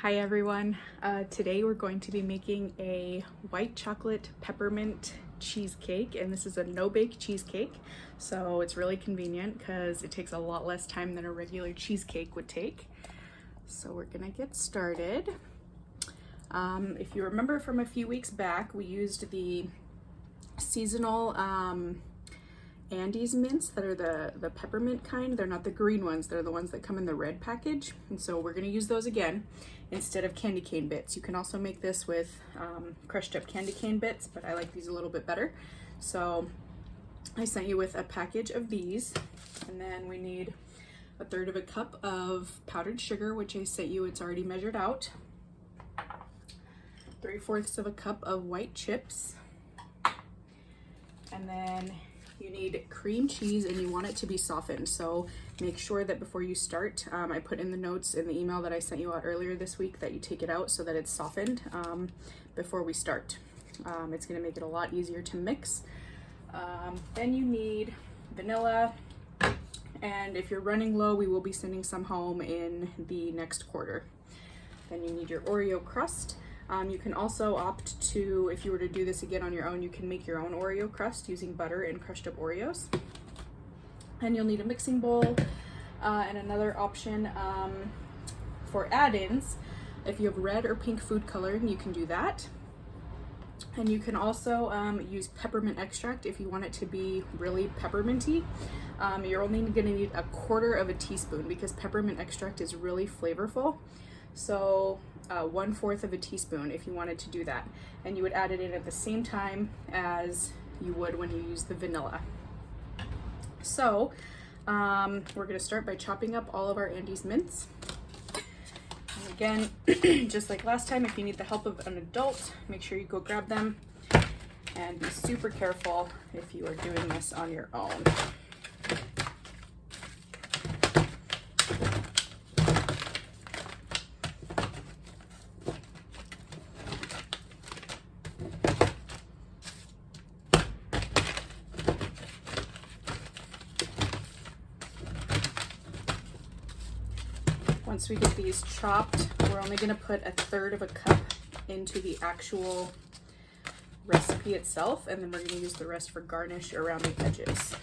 Hi everyone. Today we're going to be making a white chocolate peppermint cheesecake, and this is a no-bake cheesecake, so it's really convenient because it takes a lot less time than a regular cheesecake would take. So we're gonna get started. If you remember from a few weeks back, we used the seasonal candies mints that are the peppermint kind. They're not the green ones, they're the ones that come in the red package, and so we're going to use those again instead of candy cane bits. You can also make this with crushed up candy cane bits, but I like these a little bit better. So I sent you with a package of these, and then we need 1/3 cup of powdered sugar, which I sent you, it's already measured out. 3/4 cup of white chips, and then you need cream cheese, and you want it to be softened. So make sure that before you start, I put in the notes in the email that I sent you out earlier this week that you take it out so that it's softened before we start. It's going to make it a lot easier to mix. Then you need vanilla, and if you're running low, we will be sending some home in the next quarter. Then you need your Oreo crust. You can also opt to, if you were to do this again on your own, you can make your own Oreo crust using butter and crushed up Oreos. And you'll need a mixing bowl, and another option for add-ins. If you have red or pink food coloring, you can do that. And you can also use peppermint extract if you want it to be really pepperminty. You're only going to need 1/4 teaspoon because peppermint extract is really flavorful. So 1/4 teaspoon if you wanted to do that, and you would add it in at the same time as you would when you use the vanilla. So we're going to start by chopping up all of our Andes mints. And again, just like last time, if you need the help of an adult, make sure you go grab them, and be super careful if you are doing this on your own. Once we get these chopped, we're only going to put 1/3 cup into the actual recipe itself, and then we're going to use the rest for garnish around the edges.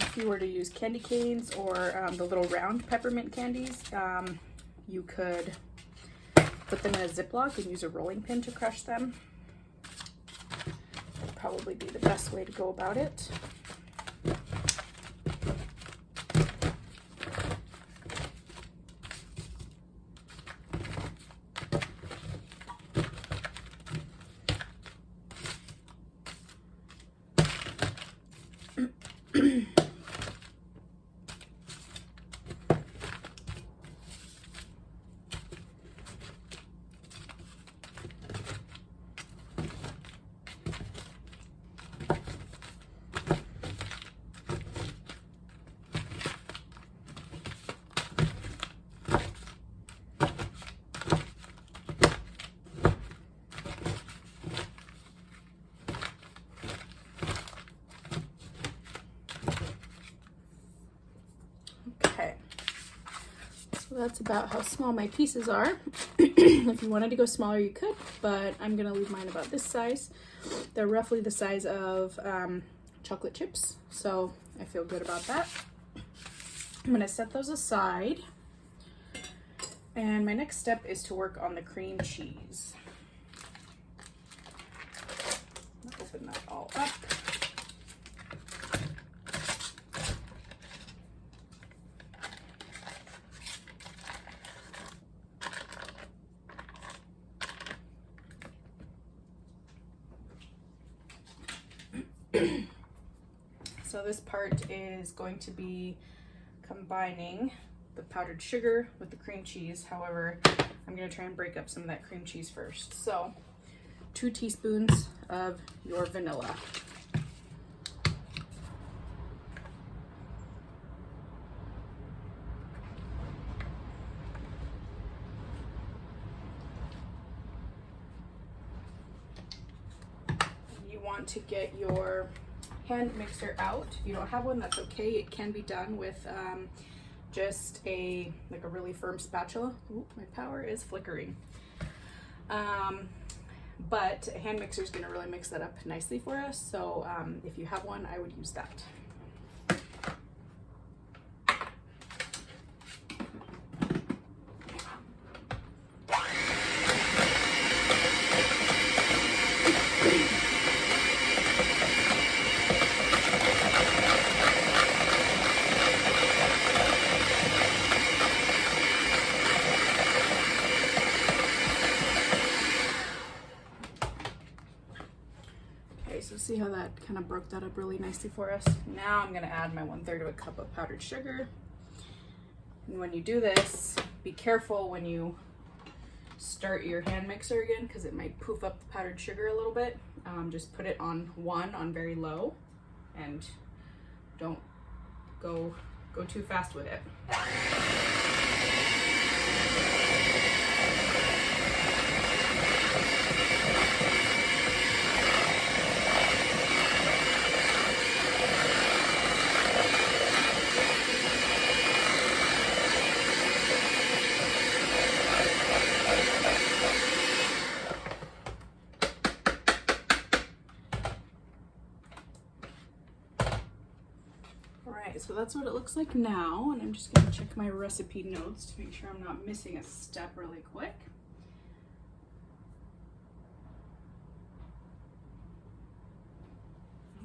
If you were to use candy canes or the little round peppermint candies, you could put them in a Ziploc and use a rolling pin to crush them. That'd probably be the best way to go about it. So that's about how small my pieces are. If you wanted to go smaller, you could, but I'm gonna leave mine about this size. They're roughly the size of chocolate chips, so I feel good about that. I'm gonna set those aside, and my next step is to work on the cream cheese. I'll open that all up. So this part is going to be combining the powdered sugar with the cream cheese. However, I'm gonna try and break up some of that cream cheese first. So 2 teaspoons of your vanilla. You want to get your hand mixer out. If you don't have one, that's okay. It can be done with just a really firm spatula. Ooh, my power is flickering. But a hand mixer is going to really mix that up nicely for us. So if you have one, I would use that. So see how that kind of broke that up really nicely for us. Now I'm going to add my 1/3 of a cup of powdered sugar. And when you do this, be careful when you start your hand mixer again, because it might poof up the powdered sugar a little bit. Just put it on very low, and don't go too fast with it. So that's what it looks like now, and I'm just going to check my recipe notes to make sure I'm not missing a step really quick.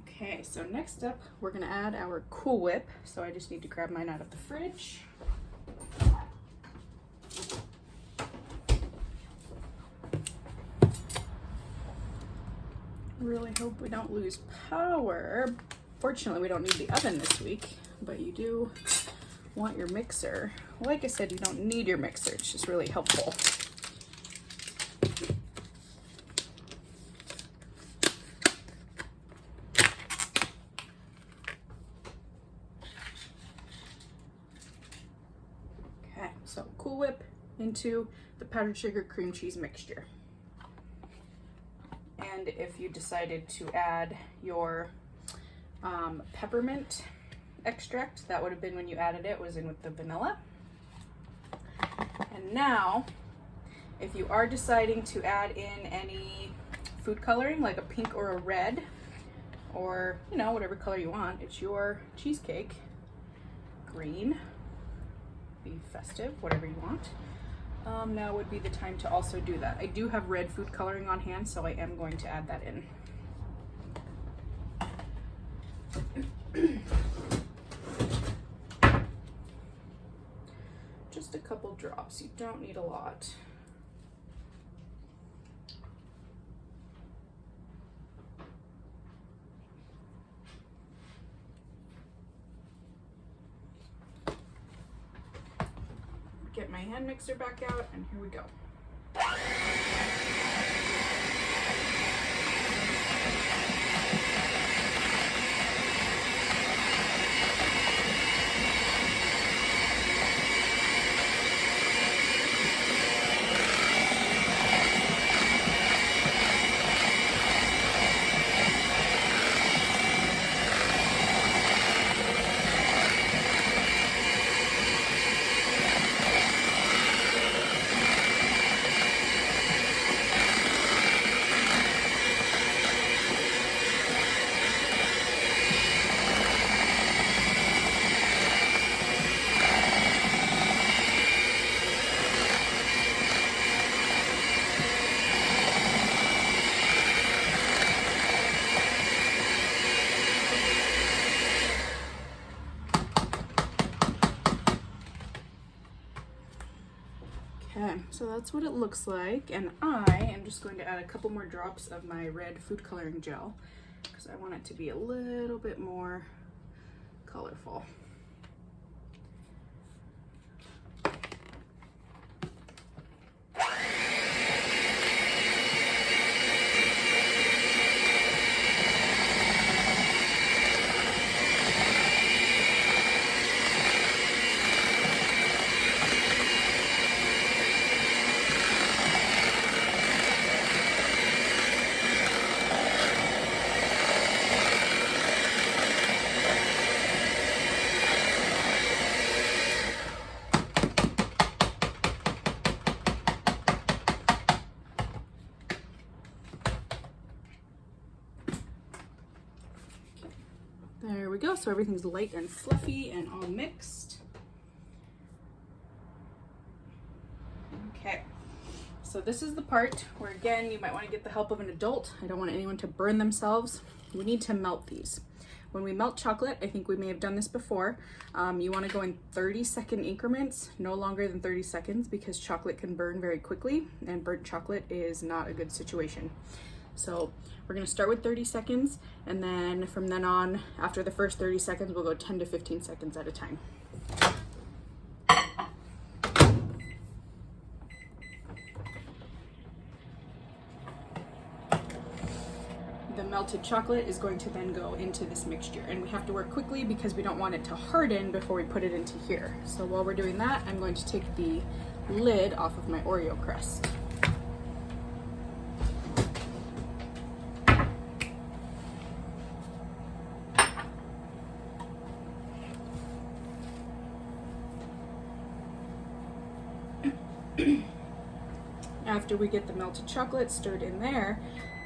Okay, so next up we're going to add our Cool Whip. So I just need to grab mine out of the fridge. Really hope we don't lose power. Fortunately, we don't need the oven this week, but you do want your mixer. Like I said, you don't need your mixer. It's just really helpful. Okay, so Cool Whip into the powdered sugar cream cheese mixture. And if you decided to add your peppermint extract, that would have been when you added it, was in with the vanilla. And now, if you are deciding to add in any food coloring, like a pink or a red, or whatever color you want, it's your cheesecake. Green, be festive, whatever you want. Now would be the time to also do that. I do have red food coloring on hand, so I am going to add that in. Just a couple drops, you don't need a lot. Get my hand mixer back out, and here we go. Okay, so that's what it looks like, and I am just going to add a couple more drops of my red food coloring gel because I want it to be a little bit more colorful. go, so everything's light and fluffy and all mixed. Okay, so this is the part where, again, you might want to get the help of an adult. I don't want anyone to burn themselves. We need to melt these. When we melt chocolate, I think we may have done this before, you want to go in 30-second increments, no longer than 30 seconds, because chocolate can burn very quickly, and burnt chocolate is not a good situation. So we're going to start with 30 seconds, and then from then on, after the first 30 seconds, we'll go 10 to 15 seconds at a time. The melted chocolate is going to then go into this mixture, and we have to work quickly because we don't want it to harden before we put it into here. So while we're doing that, I'm going to take the lid off of my Oreo crust. After we get the melted chocolate stirred in there,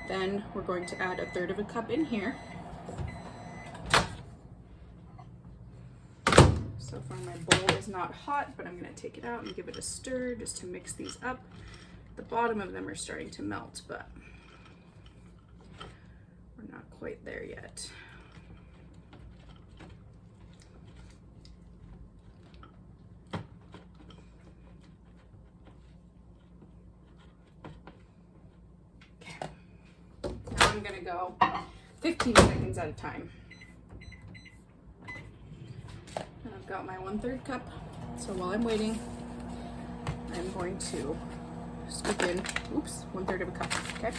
then we're going to add 1/3 of a cup in here. So far my bowl is not hot, but I'm going to take it out and give it a stir just to mix these up. The bottom of them are starting to melt, but we're not quite there yet. I'm gonna go 15 seconds at a time. And I've got my 1/3 cup. So while I'm waiting, I'm going to scoop in, 1/3 of a cup, okay?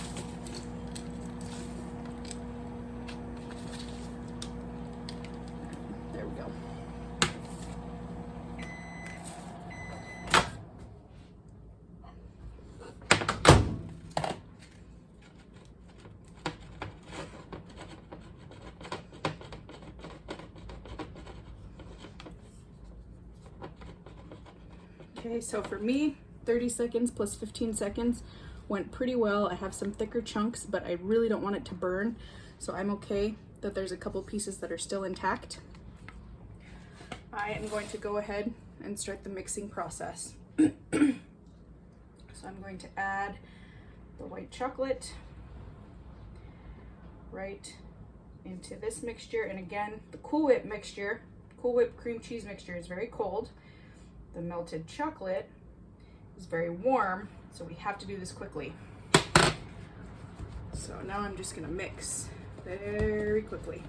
There we go. Okay, so for me, 30 seconds plus 15 seconds went pretty well. I have some thicker chunks, but I really don't want it to burn, so I'm okay that there's a couple pieces that are still intact. I am going to go ahead and start the mixing process. So I'm going to add the white chocolate right into this mixture, and again, the Cool Whip mixture, Cool Whip cream cheese mixture is very cold. The melted chocolate is very warm, so we have to do this quickly. So now I'm just gonna mix very quickly.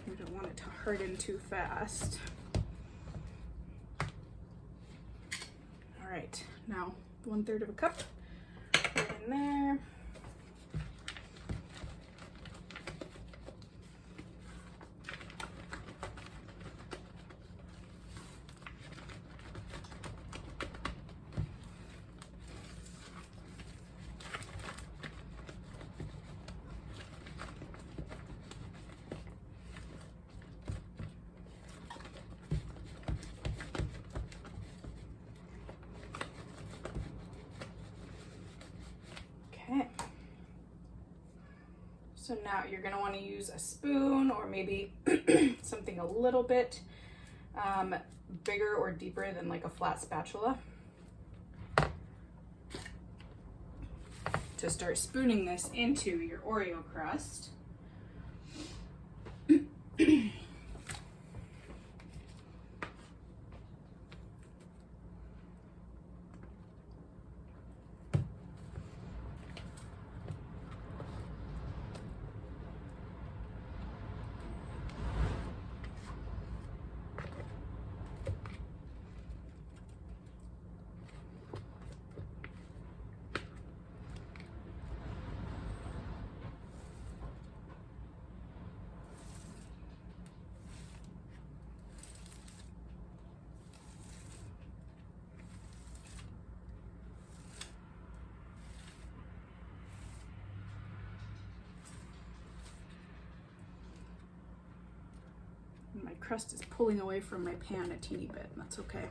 We don't want it to harden too fast. All right, now 1/3 of a cup right in there. Okay, so now you're going to want to use a spoon or maybe something a little bit bigger or deeper than like a flat spatula to start spooning this into your Oreo crust. crust is pulling away from my pan a teeny bit, and that's okay.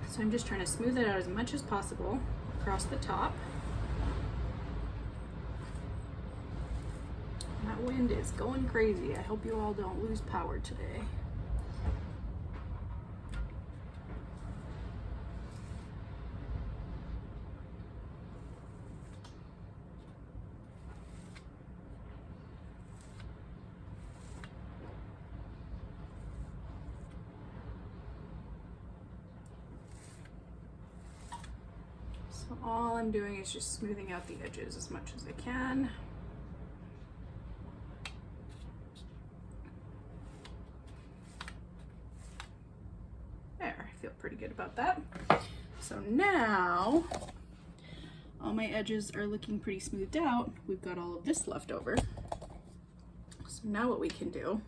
So I'm just trying to smooth it out as much as possible across the top. That wind is going crazy. I hope you all don't lose power today. So all I'm doing is just smoothing out the edges as much as I can. There, I feel pretty good about that. So now all my edges are looking pretty smoothed out. We've got all of this left over. So now what we can do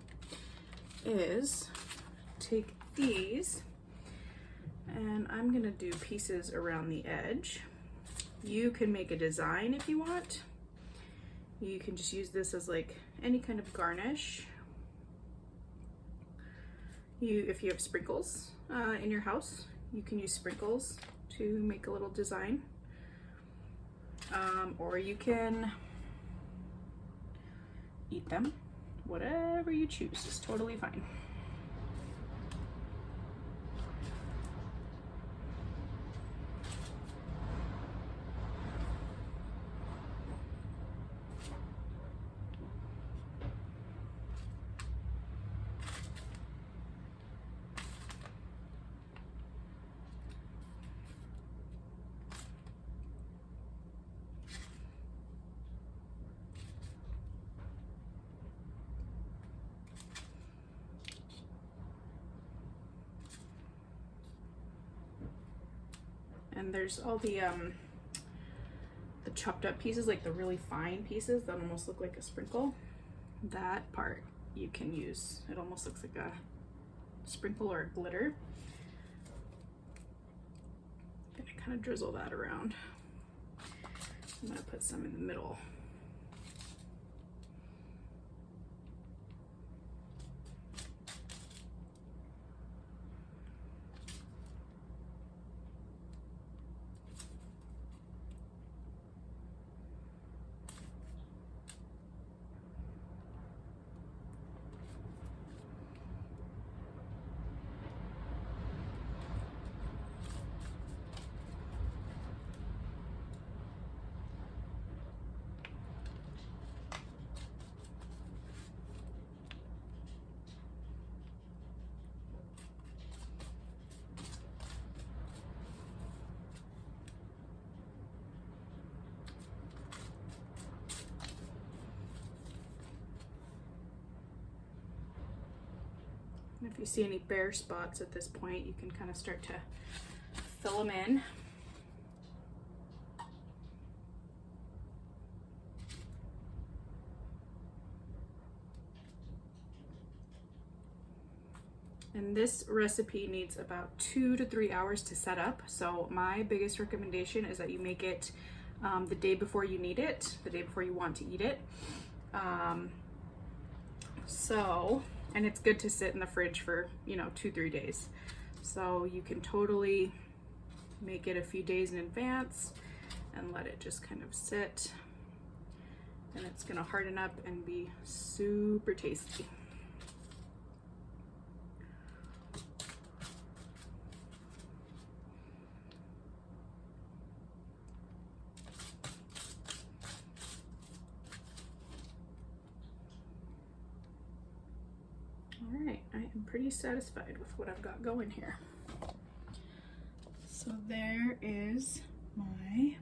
is take these, and I'm gonna do pieces around the edge. You can make a design if you want. You can just use this as like any kind of garnish. If you have sprinkles in your house, you can use sprinkles to make a little design. Or you can eat them. Whatever you choose is totally fine. And there's all the chopped up pieces, like the really fine pieces that almost look like a sprinkle. That part you can use. It almost looks like a sprinkle or a glitter. I'm gonna kind of drizzle that around. I'm gonna put some in the middle. If you see any bare spots at this point, you can kind of start to fill them in. And this recipe needs about 2 to 3 hours to set up. So my biggest recommendation is that you make it the day before you need it, the day before you want to eat it. And it's good to sit in the fridge for, 2-3 days. So you can totally make it a few days in advance and let it just kind of sit. And it's gonna harden up and be super tasty. pretty satisfied with what I've got going here. So there is my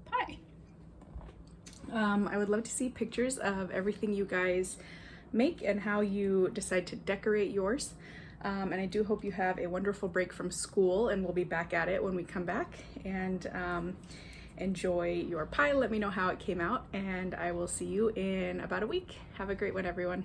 pie. I would love to see pictures of everything you guys make and how you decide to decorate yours. And I do hope you have a wonderful break from school, and we'll be back at it when we come back. And enjoy your pie. Let me know how it came out, and I will see you in about a week. Have a great one, everyone.